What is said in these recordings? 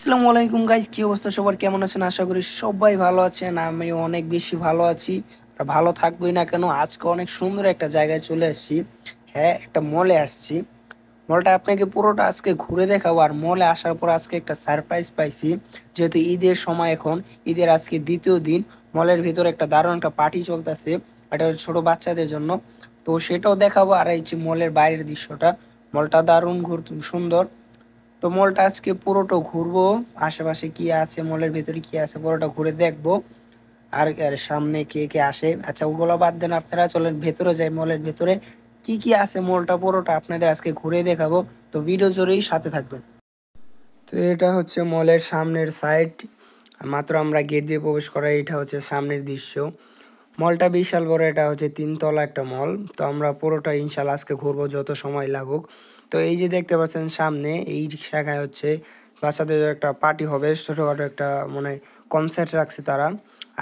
আসসালামু আলাইকুম গাইস, কি অবস্থা সবার? কেমন আছেন? আশা করি সবাই ভালো আছেন। আমি অনেক বেশি ভালো আছি আর ভালো থাকবোই না কেন। আজকে অনেক সুন্দর একটা জায়গায় চলে এসেছি। হ্যাঁ, একটা মলে আসছি। মলটা আপনাকে পুরোটা আজকে ঘুরে দেখাবো। আর মলে আসার পর আজকে একটা সারপ্রাইজ পাইছি। যেহেতু ঈদের সময়, এখন ঈদের আজকে দ্বিতীয় দিন, মলের ভিতরে একটা দারুণ একটা পার্টি চলতেছে। এটা ছোট বাচ্চাদের জন্য, তো সেটাও দেখাবো। আর এই যে মলের বাইরের দৃশ্যটা, মলটা দারুণ ঘুরতে সুন্দর। তো মলটা আজকে পুরোটা ঘুরবো, আশেপাশে কি আছে, মলের ভেতরে কি আছে পুরোটা ঘুরে দেখবো। আর আর সামনে কে কে আসে, আচ্ছা ওগুলো বাদ দেন, আপনারা চলেন ভেতরে যাই। মলের ভেতরে কি কি আছে, মলটা পুরোটা আপনাদের আজকে ঘুরে দেখাবো। তো ভিডিও জুড়েই সাথে থাকবেন। তো এটা হচ্ছে মলের সামনের সাইড, মাত্র আমরা গেট দিয়ে প্রবেশ করা। এটা হচ্ছে সামনের দৃশ্য। মলটা বিশাল বড়, এটা হচ্ছে 3 তলা একটা মল। তো আমরা পুরোটা ইনশাল্লাহ আজকে ঘুরবো যত সময় লাগুক। তো এই যে দেখতে পাচ্ছেন সামনে এই শাখায় হচ্ছে বাচ্চাদের একটা পার্টি হবে, ছোটোখাটো একটা মানে কনসার্ট রাখছে তারা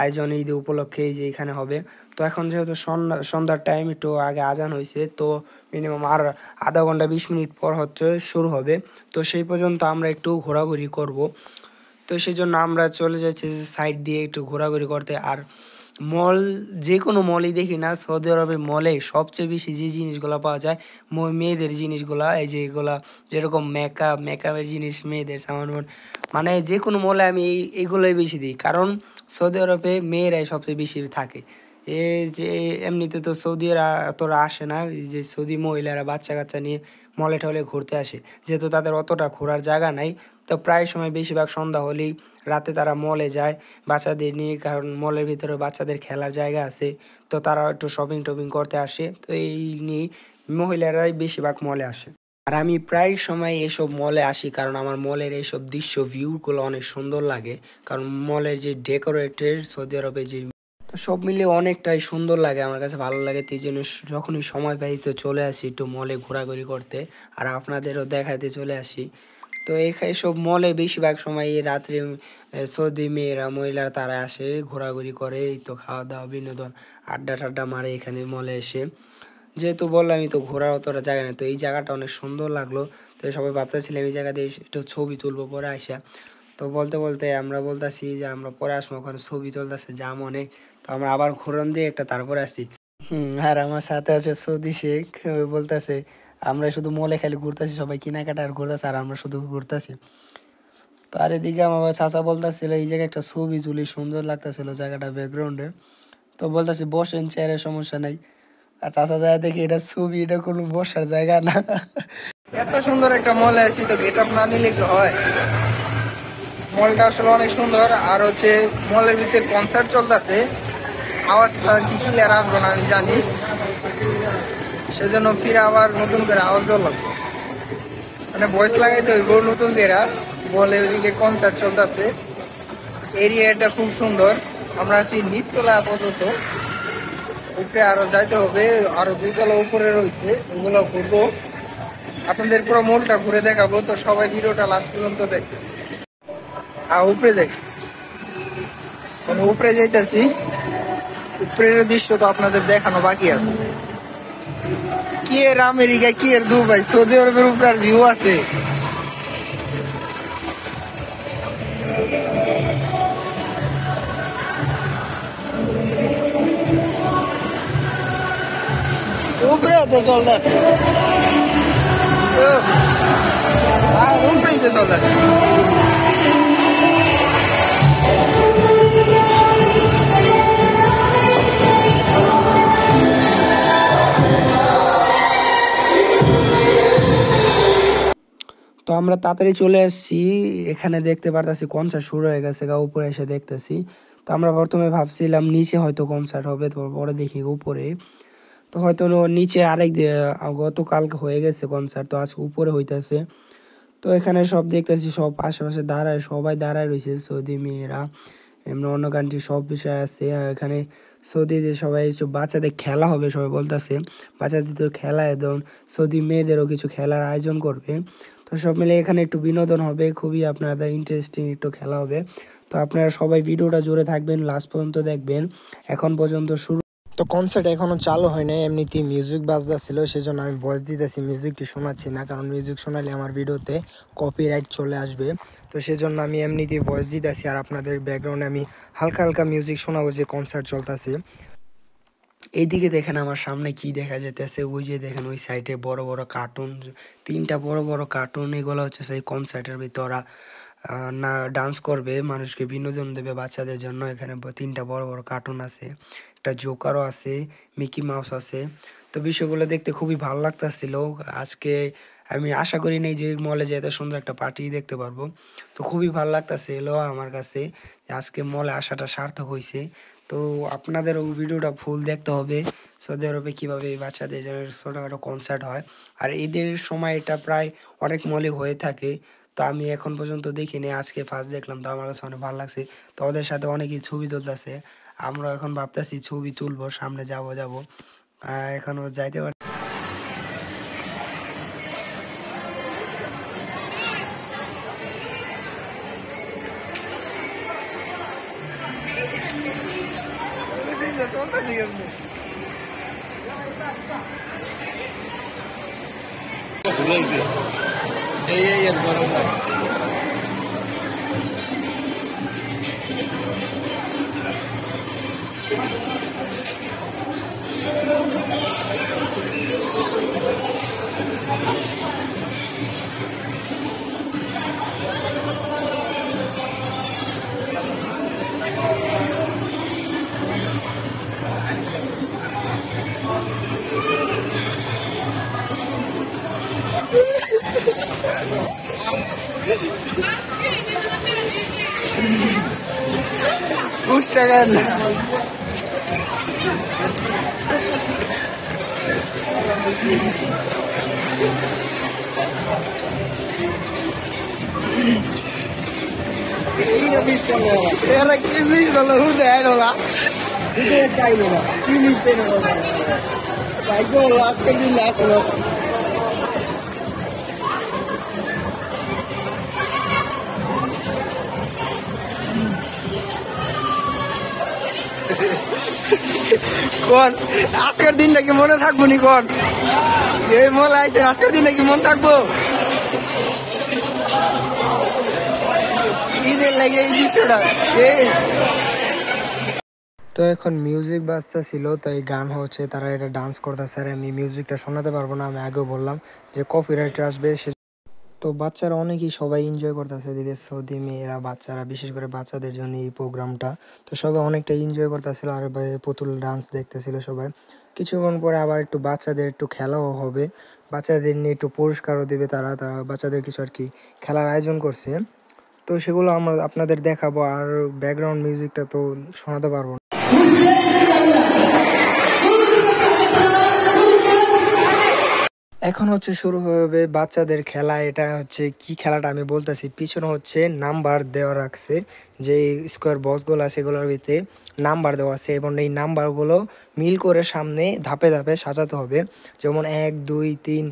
আয়োজন ঈদ উপলক্ষে, এই যে এখানে হবে। তো এখন যেহেতু সন্ধ্যার টাইম, একটু আগে আজান হয়েছে, তো মিনিমাম আর আধা ঘন্টা 20 মিনিট পর হচ্ছে শুরু হবে। তো সেই পর্যন্ত আমরা একটু ঘোরাঘুরি করব। তো সেই জন্য আমরা চলে যাচ্ছি সাইড দিয়ে একটু ঘোরাঘুরি করতে। আর মল, যে কোনো মলই দেখি না, সৌদি আরবের মলে সবচেয়ে বেশি যে জিনিসগুলো পাওয়া যায়, মেয়েদের জিনিসগুলা, এই যে এগুলা, যেরকম মেকআপের জিনিস, মেয়েদের সামান, মানে যে কোনো মলে আমি এইগুলোই বেশি দিই। কারণ সৌদি আরবে মেয়েরাই সবচেয়ে বেশি থাকে। এই যে এমনিতে তো সৌদিরা অতটা আসে না, এই যে সৌদি মহিলারা বাচ্চা কাচ্চা নিয়ে মলে টলে ঘুরতে আসে, যেহেতু তাদের অতটা ঘোরার জায়গা নাই। তো প্রায় সময় বেশিরভাগ সন্ধ্যা হলেই রাতে তারা মলে যায় বাচ্চাদের নিয়ে, কারণ মলের ভিতরে বাচ্চাদের খেলার জায়গা আছে। তো তারা একটু শপিং টপিং করতে আসে, তো এই নিয়ে মহিলারাই বেশিরভাগ মলে আসে। আর আমি প্রায় সময় এসব মলে আসি, কারণ আমার মলের এইসব দৃশ্য ভিউগুলো অনেক সুন্দর লাগে। কারণ মলের যে ডেকোরেটেড সৌদি আরবে যে, তো সব মিলিয়ে অনেকটাই সুন্দর লাগে, আমার কাছে ভালো লাগে। তো এই জন্য যখনই সময় পাই তো চলে আসি একটু মলে ঘোরাঘুরি করতে, আর আপনাদেরও দেখাতে চলে আসি। তো এসব মলে বেশিরভাগ সময় এই রাত্রে সৌদি মেয়েরা, মহিলারা তারা আসে, ঘোরাঘুরি করে, এই তো খাওয়া দাওয়া বিনোদন, আড্ডা টাড্ডা মারে এখানে মলে এসে। যেহেতু বললামই তো ঘোরার অতটা জায়গা নেই, তো এই জায়গাটা অনেক সুন্দর লাগলো। তো সবাই ভাবতেছিলাম এই জায়গাতে একটু ছবি তুলবো পরে আসা। তো বলতে বলতে আমরা বলতেছি যে আমরা পরে আসবো, ওখানে ছবি চলতেছে যা মনে। তো আমরা আবার ঘোরন দিয়ে একটা তারপরে আসছি। আর আমার সাথে আছে সৌদি শেখ, বলতেছে আমরা শুধু মলে খালি ঘুরতেছি, সবাই কেনাকাটা আর ঘুরতেছে, আর আমরা শুধু ঘুরতেছি। তো আর এদিকে আমার চাচা বলতেছিল এই জায়গায় একটা ছবি তুলি, সুন্দর লাগতেছিল জায়গাটা ব্যাকগ্রাউন্ডে। তো বলতেছি বসেন চেয়ারে, সমস্যা নাই। আর চাচা যায় দেখি এটা ছবি, এটা কোনো বসার জায়গা না। এত সুন্দর একটা মলে আছি, তো গেট আপ না নিলে কি হয়? মলটা আসলে অনেক সুন্দর। আর হচ্ছে মলের ভিতরে কনসার্ট চলতেছে, আওয়াজটা কি ক্লিয়ার আসবে না আমি জানি, সেজন্য ফিরে আবার নতুন করে আওয়াজ দেওয়া লাগবে, মানে ভয়েস লাগাইতে হইব নতুন করে। বলে ওইদিকে কনসার্ট চলতেছে, এরিয়াটা খুব সুন্দর। আমরা আছি নিচতলা আপাতত, উপরে আরো যাইতে হবে, আরো 2 তলা উপরে রয়েছে, ওগুলো ঘুরবো, আপনাদের পুরো মলটা ঘুরে দেখাবো। তো সবাই ভিডিওটা লাস্ট পর্যন্ত দেখবে। উপরে যাই, মানে উপরে যাইতেছি, উপরের দৃশ্য তো আপনাদের দেখানো বাকি আছে। কি এর আমেরিকা, কি এর দুবাই, সৌদি আরবের উপরে আর ভিউ আছে। উপরে তো চলতেছে, উপরেই তো চলতেছে। তো আমরা তাড়াতাড়ি চলে আসছি, এখানে দেখতে পারতেছি কনসার্ট শুরু হয়ে গেছে, উপরে এসে দেখতেছি। তো আমরা প্রথমে ভাবছিলাম নিচে হয়তো কনসার্ট হবে, তো পরে দেখি উপরে। তো হয়তো নিচে গতকাল হয়ে গেছে কনসার্ট, তো আজকে উপরে হইতেছে। তো এখানে সব দেখতেছি, সব আশেপাশে দাঁড়ায়, সবাই দাঁড়ায় রয়েছে, সৌদি মেয়েরা, এমনি অন্য কান্ট্রি সব বিষয় আছে। আর এখানে সৌদিতে সবাই বাচ্চাদের খেলা হবে, সবাই বলতেছে বাচ্চাদের তো খেলা, একদম সৌদি মেয়েদেরও কিছু খেলার আয়োজন করবে। তো সব মিলে এখানে একটু বিনোদন হবে, খুবই আপনাদের ইন্টারেস্টিং একটু খেলা হবে। তো আপনারা সবাই ভিডিওটা জুড়ে থাকবেন, লাস্ট পর্যন্ত দেখবেন। এখন পর্যন্ত শুরু তো কনসার্ট এখনো চালু হয় নাই, এমনিতেই মিউজিক বাজতেছিল, সেজন্য আমি ভয়েস দিতেছি, মিউজিকটি শোনাচ্ছি না, কারণ মিউজিক শোনালে আমার ভিডিওতে কপিরাইট চলে আসবে। তো সেজন্য আমি এমনিতেই ভয়েস দিতেছি, আর আপনাদের ব্যাকগ্রাউন্ডে আমি হালকা হালকা মিউজিক শোনাবো যে কনসার্ট চলতেছে। এইদিকে দেখেন আমার সামনে কি দেখা যেতেছে, ওই যে দেখেন ওই সাইডে বড় বড় কার্টুন, 3টা বড় বড় কার্টুন, এগুলো হচ্ছে সেই কনসার্টের ভিতরা না ডান্স করবে, মানুষকে বিনোদন দেবে বাচ্চাদের জন্য। এখানে 3টা বড় বড় কার্টুন আছে, একটা জোকারও আছে, মিকি মাউস আছে। তো বিষয়গুলো দেখতে খুবই ভালো লাগতেছিল। আজকে আমি আশা করি নাই যে মলে যে এত সুন্দর একটা পার্টি দেখতে পারবো। তো খুবই ভালো লাগতেছিল আমার কাছে, আজকে মলে আসাটা সার্থক হয়েছে। তো আপনাদের ওই ভিডিওটা ফুল দেখতে হবে, সৌদি আরবে কীভাবে বাচ্চাদের ছোটোখাটো কনসার্ট হয়। আর ঈদের সময় এটা প্রায় অনেক মলে হয়ে থাকে। তো আমি এখন পর্যন্ত দেখিনি, আজকে ফার্স্ট দেখলাম, তো আমার কাছে অনেক ভালো লাগছে। তো ওদের সাথে অনেকেই ছবি তুলতেছে, আমরা এখন ভাবতেছি ছবি তুলবো, সামনে যাব এখনো যাইতে পারি। Gustakan. Ini bisa loh. Era ini loh udah ya loh. Ini kayak loh. Ini kayak loh. Kayak loh last kali last loh. কোন আজকের দিনটা কি মনে থাকবো নি? কোন এই মলে আইছে, আজকের দিনটা কি মনে থাকবো? ঈদের লাগে এই দৃশ্যটা। তো এখন মিউজিক বাজতেছিল, তাই গান হচ্ছে, তারা এটা ডান্স করতেছে, আর আমি মিউজিকটা শোনাতে পারবো না, আমি আগেও বললাম যে কপিরাইট আসবে। তো বাচ্চারা অনেকেই সবাই এনজয় করতেছে, এদিকে সৌদি মেয়েরা বাচ্চারা, বিশেষ করে বাচ্চাদের জন্য এই প্রোগ্রামটা। তো সবাই অনেকটা এনজয় করতেছিল, আর পুতুল ডান্স দেখতেছিল সবাই। কিছুক্ষণ পরে আবার একটু বাচ্চাদের একটু খেলাও হবে, বাচ্চাদের নিয়ে একটু পুরস্কারও দেবে তারা বাচ্চাদের কিছু আর কি খেলার আয়োজন করছে। তো সেগুলো আমরা আপনাদের দেখাবো, আর ব্যাকগ্রাউন্ড মিউজিকটা তো শোনাতে পারবো না। এখন হচ্ছে শুরু হবে বাচ্চাদের খেলা। এটা হচ্ছে কি খেলাটা আমি বলতেছি, পিছনে হচ্ছে নাম্বার দেওয়া রাখছে, যে স্কোয়ার বক্সগুলো আছে এগুলোর ভিতরে নাম্বার দেওয়া আছে, এবং এই নাম্বারগুলো মিল করে সামনে ধাপে ধাপে সাজাতে হবে। যেমন 1 2 3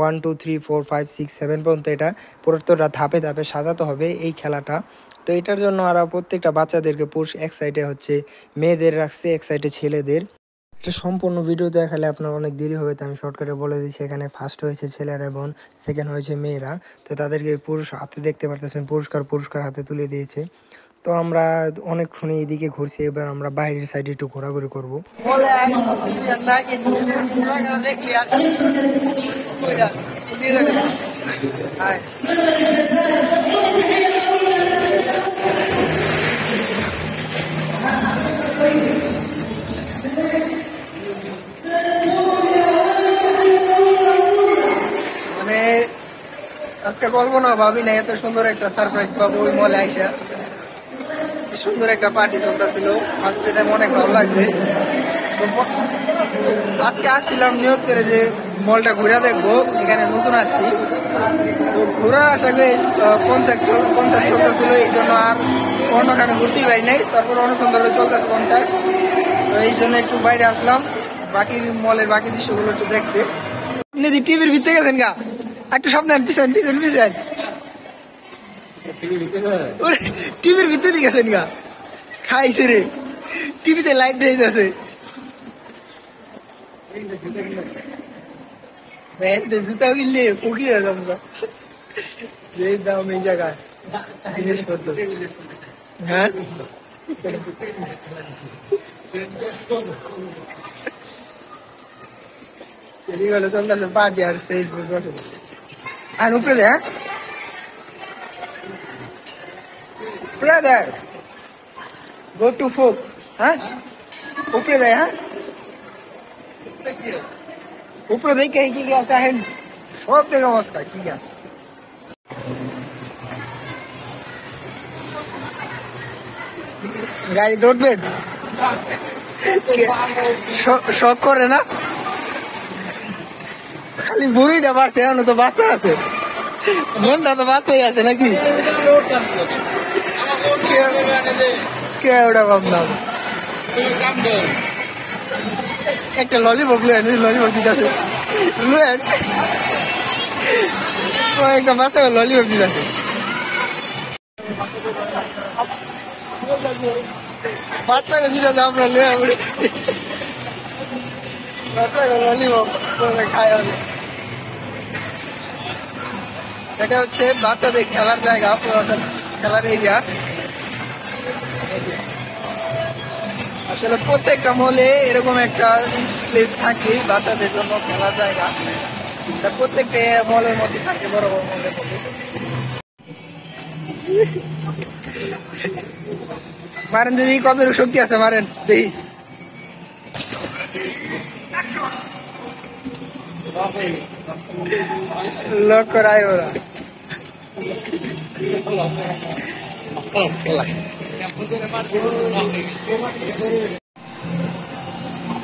1 2 3 4 5 6 7 পর্যন্ত এটা পুরোটা ধাপে ধাপে সাজাতে হবে এই খেলাটা। তো এটার জন্য আর প্রত্যেকটা বাচ্চাদেরকে পুরুষ এক সাইডে হচ্ছে মেয়েদের রাখছে, এক সাইডে ছেলেদের। এটা সম্পূর্ণ ভিডিও দেখালে আপনার অনেক দেরি হবে, তো আমি শর্টকাটে বলে দিচ্ছি। এখানে ফার্স্ট হয়েছে ছেলেরা এবং সেকেন্ড হয়েছে মেয়েরা। তো তাদেরকে পুরুষ হাতে দেখতে পারতেছেন, পুরস্কার হাতে তুলে দিয়েছে। তো আমরা অনেকক্ষণ এইদিকে ঘুরছি, এবার আমরা বাইরের সাইডে একটু ঘোরাঘুরি করবো। আজকে বলবো না, ভাবি না এত সুন্দর একটা সারপ্রাইজ পাবো ওই মলে আইসা। সুন্দর একটা পার্টি চলতেছিল, ফার্স্ট টাইম অনেক ভালো লাগছে। আজকে আসছিলাম নিয়ত করে যে মলটা ঘুরে দেখবো, এখানে নতুন আসছি, তো ঘুরে আসা করে কনসার্ট চলতেছিল, এই জন্য আর অন্যখানে ঘুরতেই পারি নাই। তারপর অনেকক্ষণ ধরে চলতেছে কনসার্ট, তো এই জন্য একটু বাইরে আসলাম বাকি মলের বাকি দৃশ্যগুলো একটু দেখতে। টিভির ভিতরে গেছেন গা, একটু সামনে পিছন টিভির ভিতরে গেছেন গা, খাইছে রে, টিভিতে লাইট দিয়ে যাচ্ছে। জুতা কিনলে ফকির হয়ে যাবো যে দাম এই জায়গায় জিনিসপত্র। হ্যাঁ এদিকে হলো চলতেছে পার্টি আর স্টেজ আর উপরে দে। হ্যাঁ brother go to folk হ্যাঁ উপরে দে। হ্যাঁ উপরে দেখে কি কি আছে হেন সব থেকে অবস্থা কি কি আছে। গাড়ি দৌড়বেন শখ করে না খালি বুড়িটা বাড়ছে এখনো তো বাচ্চা আছে মনটা তো বাচ্চাই আছে নাকি কে ওটা ভাবলাম একটা ললিপপ ললিপপ দিতে আছে একটা বাচ্চা ললিপপ দিতে আছে বাচ্চাকে দিতে আছে আমরা লয়ে পড়ি বাচ্চাকে ললিপপ খায় হবে। এটা হচ্ছে বাচ্চাদের খেলার জায়গা খেলার এরিয়া। আসলে প্রত্যেকটা মলে এরকম একটা প্লেস থাকে বাচ্চাদের জন্য খেলার জায়গা। প্রত্যেকটা মলের মধ্যে থাকে বড় বড় মলের মধ্যে। মারেন দিদি কত শক্তি আছে মারেন দেখি। লক করায় ওরা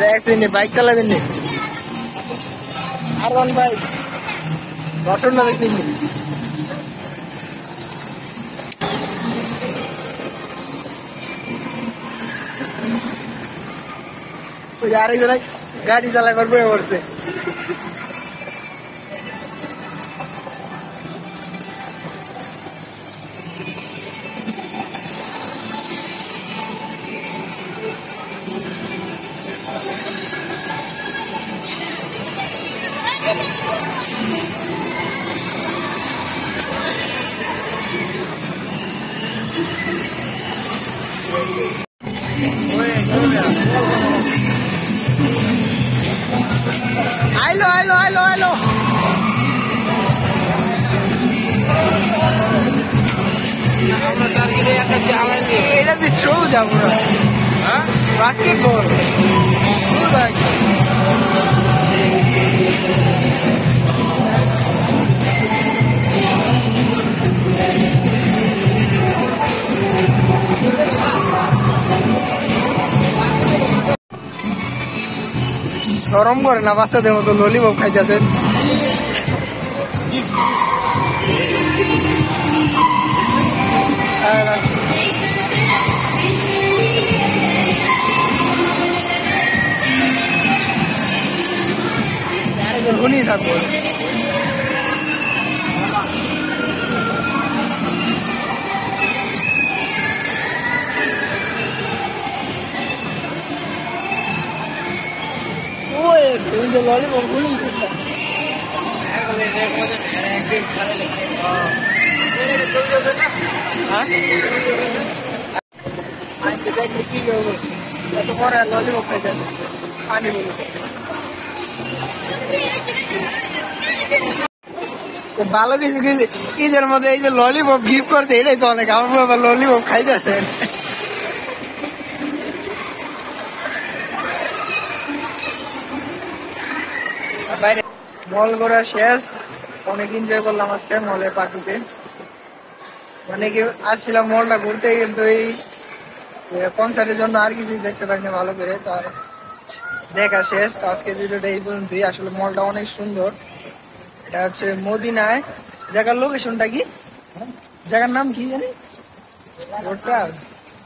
দেখছেন বাইক চালাবেন নি আর বাইক দর্শনটা দেখছেন ওই আরেকজন গাড়ি চালা করবে পড়ছে। আইলো আইলো আইলো আইলো এটা দিয়ে শো যাবো না বাস্কেটবল গরম করে না বাচ্চাদের মতো ললিপপ খাইতেছে। শুনি থাকবো তুমি যে ললিপপ গুলি কি করবো এত পরে ললিপপ খাইতে পানি বলবো ভালো কিছু কিছু ঈদের মধ্যে এই যে ললিপপ গিফট করছে এটাই তো অনেক আমার বাবা ললিপপ খাইতেছে। বাইরে মল ঘোরা শেষ অনেক এনজয় করলাম আজকে মলের পার্টিতে মানে কি আসছিলাম মলটা ঘুরতে কিন্তু এই কনসার্টের জন্য আর কিছুই দেখতে পাইনি ভালো করে তো আর দেখা শেষ। তো আজকের ভিডিওটা এই পর্যন্তই। আসলে মলটা অনেক সুন্দর। এটা হচ্ছে মদিনায় জায়গার লোকেশনটা কি জায়গার নাম কি জানি রোডটা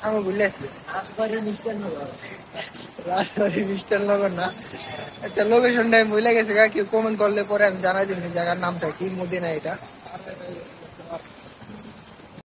আমি ভুলে আসছি রাজবাড়ি মিষ্টান্নগর না। আচ্ছা লোকেশনটা আমি ভুলে গেছি কেউ কমেন্ট করলে পরে আমি জানাই দিবি জায়গার নামটা কি মদিনা এটা।